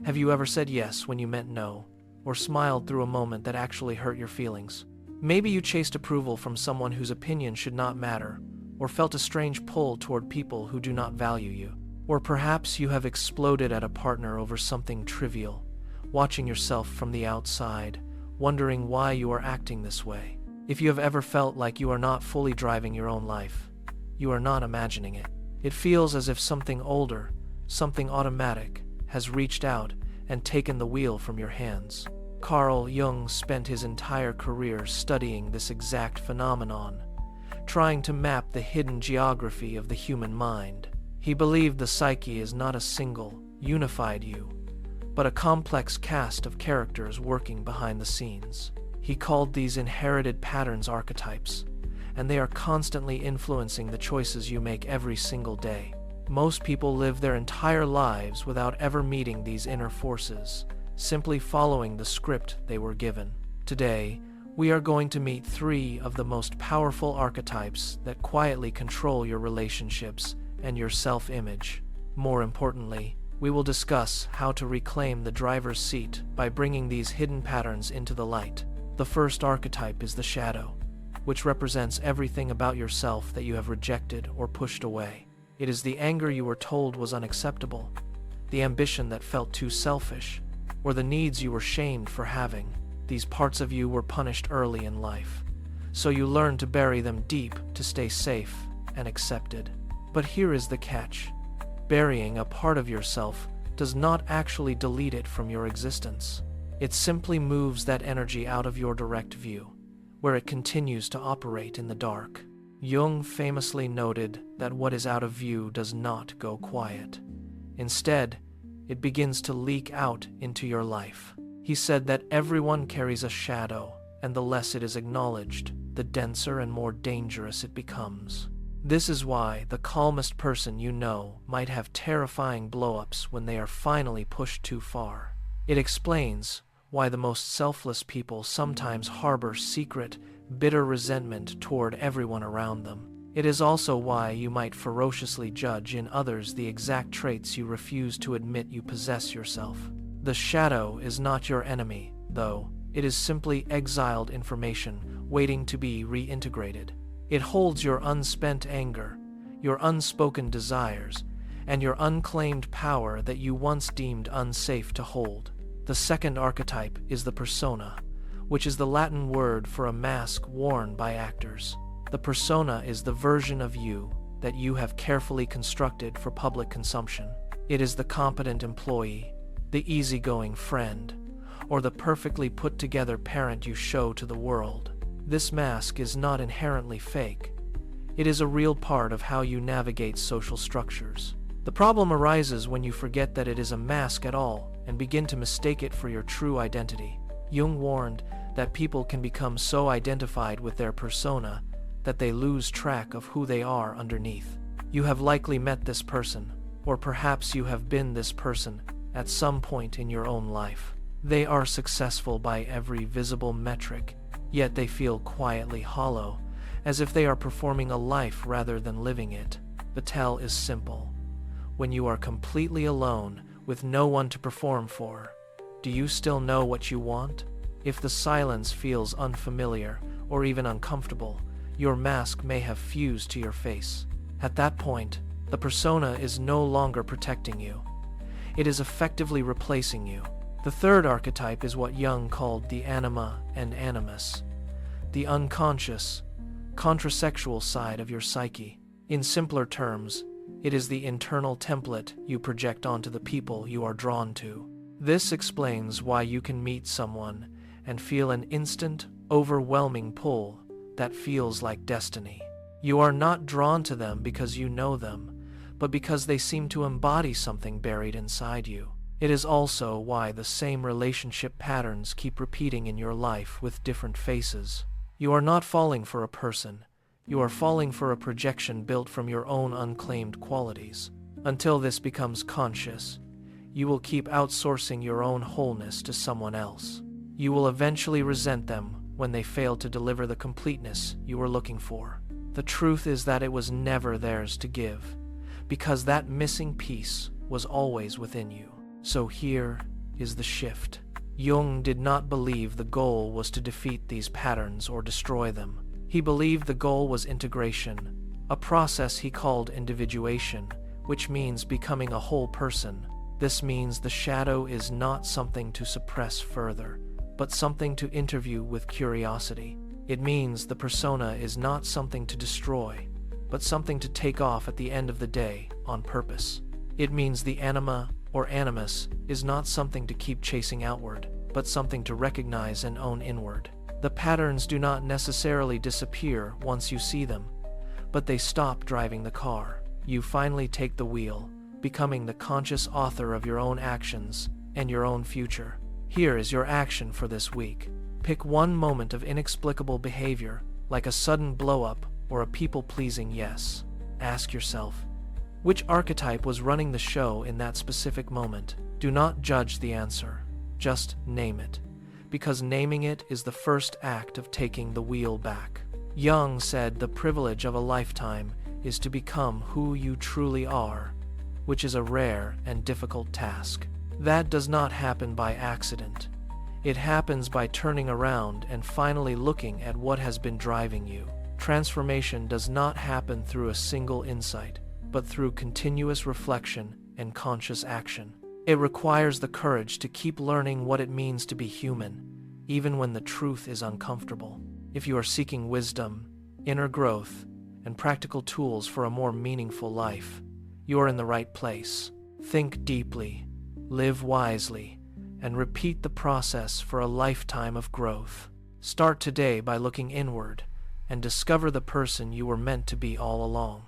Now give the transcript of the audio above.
Have you ever said yes when you meant no, or smiled through a moment that actually hurt your feelings? Maybe you chased approval from someone whose opinion should not matter, or felt a strange pull toward people who do not value you. Or perhaps you have exploded at a partner over something trivial, watching yourself from the outside, wondering why you are acting this way. If you have ever felt like you are not fully driving your own life, you are not imagining it. It feels as if something older, something automatic, has reached out and taken the wheel from your hands. Carl Jung spent his entire career studying this exact phenomenon, trying to map the hidden geography of the human mind. He believed the psyche is not a single, unified you, but a complex cast of characters working behind the scenes. He called these inherited patterns archetypes, and they are constantly influencing the choices you make every single day. Most people live their entire lives without ever meeting these inner forces, simply following the script they were given. Today, we are going to meet 3 of the most powerful archetypes that quietly control your relationships and your self-image. More importantly, we will discuss how to reclaim the driver's seat by bringing these hidden patterns into the light. The first archetype is the shadow, which represents everything about yourself that you have rejected or pushed away. It is the anger you were told was unacceptable, the ambition that felt too selfish, or the needs you were shamed for having. These parts of you were punished early in life, so you learned to bury them deep to stay safe and accepted. But here is the catch. Burying a part of yourself does not actually delete it from your existence. It simply moves that energy out of your direct view, where it continues to operate in the dark. Jung famously noted that what is out of view does not go quiet. Instead, it begins to leak out into your life. He said that everyone carries a shadow, and the less it is acknowledged, the denser and more dangerous it becomes. This is why the calmest person you know might have terrifying blowups when they are finally pushed too far. It explains why the most selfless people sometimes harbor secret, bitter resentment toward everyone around them. It is also why you might ferociously judge in others the exact traits you refuse to admit you possess yourself. The shadow is not your enemy, though. It is simply exiled information waiting to be reintegrated. It holds your unspent anger, your unspoken desires, and your unclaimed power that you once deemed unsafe to hold. The second archetype is the persona, which is the Latin word for a mask worn by actors. The persona is the version of you that you have carefully constructed for public consumption. It is the competent employee, the easygoing friend, or the perfectly put-together parent you show to the world. This mask is not inherently fake. It is a real part of how you navigate social structures. The problem arises when you forget that it is a mask at all and begin to mistake it for your true identity. Jung warned that people can become so identified with their persona that they lose track of who they are underneath. You have likely met this person, or perhaps you have been this person at some point in your own life. They are successful by every visible metric, yet they feel quietly hollow, as if they are performing a life rather than living it. The tell is simple. When you are completely alone, with no one to perform for, do you still know what you want? If the silence feels unfamiliar or even uncomfortable, your mask may have fused to your face. At that point, the persona is no longer protecting you. It is effectively replacing you. The third archetype is what Jung called the Anima and Animus, the unconscious, contrasexual side of your psyche. In simpler terms, it is the internal template you project onto the people you are drawn to. This explains why you can meet someone and feel an instant, overwhelming pull that feels like destiny. You are not drawn to them because you know them, but because they seem to embody something buried inside you. It is also why the same relationship patterns keep repeating in your life with different faces. You are not falling for a person. You are falling for a projection built from your own unclaimed qualities. Until this becomes conscious, you will keep outsourcing your own wholeness to someone else. You will eventually resent them when they fail to deliver the completeness you were looking for. The truth is that it was never theirs to give, because that missing piece was always within you. So here is the shift. Jung did not believe the goal was to defeat these patterns or destroy them. He believed the goal was integration, a process he called individuation, which means becoming a whole person. This means the shadow is not something to suppress further, but something to interview with curiosity. It means the persona is not something to destroy, but something to take off at the end of the day on purpose. It means the anima or animus is not something to keep chasing outward, but something to recognize and own inward. The patterns do not necessarily disappear once you see them, but they stop driving the car. You finally take the wheel, becoming the conscious author of your own actions and your own future. Here is your action for this week. Pick one moment of inexplicable behavior, like a sudden blow-up or a people-pleasing yes. Ask yourself, which archetype was running the show in that specific moment? Do not judge the answer. Just name it, because naming it is the first act of taking the wheel back. Jung said the privilege of a lifetime is to become who you truly are, which is a rare and difficult task. That does not happen by accident. It happens by turning around and finally looking at what has been driving you. Transformation does not happen through a single insight, but through continuous reflection and conscious action. It requires the courage to keep learning what it means to be human, even when the truth is uncomfortable. If you are seeking wisdom, inner growth, and practical tools for a more meaningful life, you are in the right place. Think deeply, live wisely, and repeat the process for a lifetime of growth. Start today by looking inward and discover the person you were meant to be all along.